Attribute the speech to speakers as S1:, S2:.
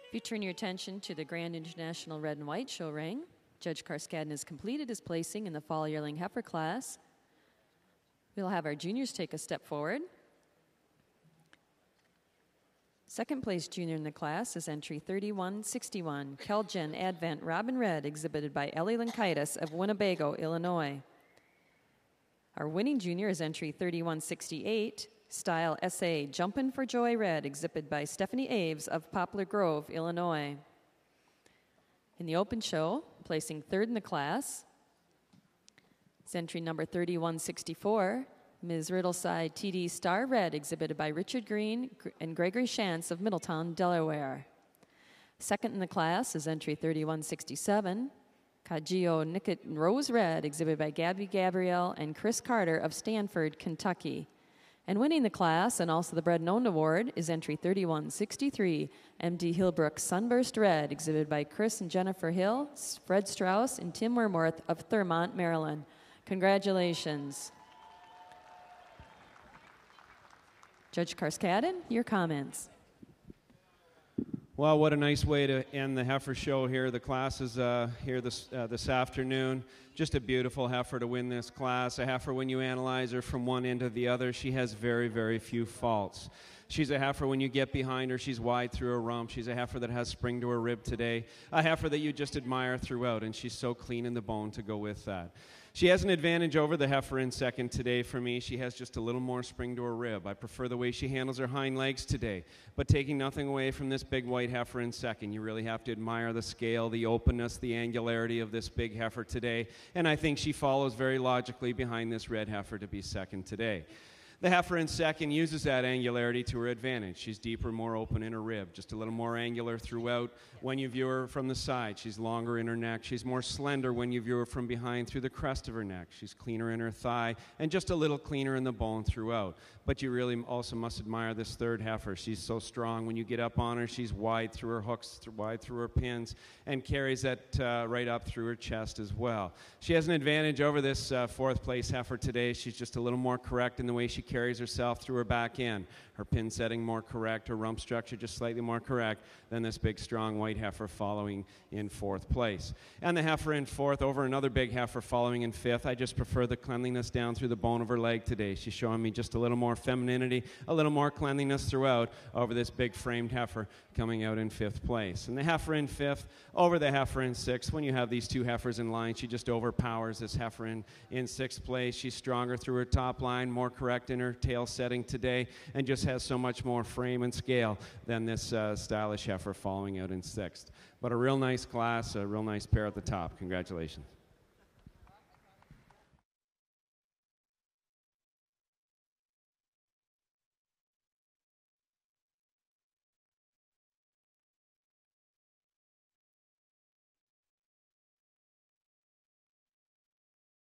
S1: If you turn your attention to the Grand International Red and White show ring, Judge Karskadin has completed his placing in the Fall Yearling Heifer class. We'll have our juniors take a step forward. Second place junior in the class is entry 3161, Kelgen Advent Robin Red, exhibited by Ellie Lankaitis of Winnebago, Illinois. Our winning junior is entry 3168, Style SA Jumpin' for Joy Red, exhibited by Stephanie Aves of Poplar Grove, Illinois. In the open show, placing third in the class, is entry number 3164, Ms. Riddleside TD Star Red, exhibited by Richard Green and Gregory Shantz of Middletown, Delaware. Second in the class is entry 3167, Kajio Nicket Rose Red, exhibited by Gabby Gabrielle and Chris Carter of Stanford, Kentucky. And winning the class, and also the Bred and Owned Award, is entry 3163, MD Hillbrook Sunburst Red, exhibited by Chris and Jennifer Hill, Fred Strauss, and Tim Wormworth of Thurmont, Maryland. Congratulations. Judge Karskadin, your comments.
S2: Well, what a nice way to end the heifer show here. The class is here this afternoon. Just a beautiful heifer to win this class. A heifer, when you analyze her from one end to the other, she has very, very few faults. She's a heifer, when you get behind her, she's wide through her rump. She's a heifer that has spring to her rib today. A heifer that you just admire throughout, and she's so clean in the bone to go with that. She has an advantage over the heifer in second today for me. She has just a little more spring to her rib. I prefer the way she handles her hind legs today. But taking nothing away from this big white heifer in second, you really have to admire the scale, the openness, the angularity of this big heifer today. And I think she follows very logically behind this red heifer to be second today. The heifer in second uses that angularity to her advantage. She's deeper, more open in her rib, just a little more angular throughout when you view her from the side. She's longer in her neck. She's more slender when you view her from behind through the crest of her neck. She's cleaner in her thigh and just a little cleaner in the bone throughout. But you really also must admire this third heifer. She's so strong. When you get up on her, she's wide through her hooks, wide through her pins, and carries that right up through her chest as well. She has an advantage over this fourth place heifer today. She's just a little more correct in the way she carries herself through her back end. Her pin setting more correct, her rump structure just slightly more correct than this big strong white heifer following in fourth place. And the heifer in fourth over another big heifer following in fifth. I just prefer the cleanliness down through the bone of her leg today. She's showing me just a little more femininity, a little more cleanliness throughout over this big framed heifer coming out in fifth place. And the heifer in fifth over the heifer in sixth. When you have these two heifers in line, she just overpowers this heifer in sixth place. She's stronger through her top line, more correct in her tail setting today, and just has so much more frame and scale than this stylish heifer following out in sixth. But a real nice class, a real nice pair at the top. Congratulations.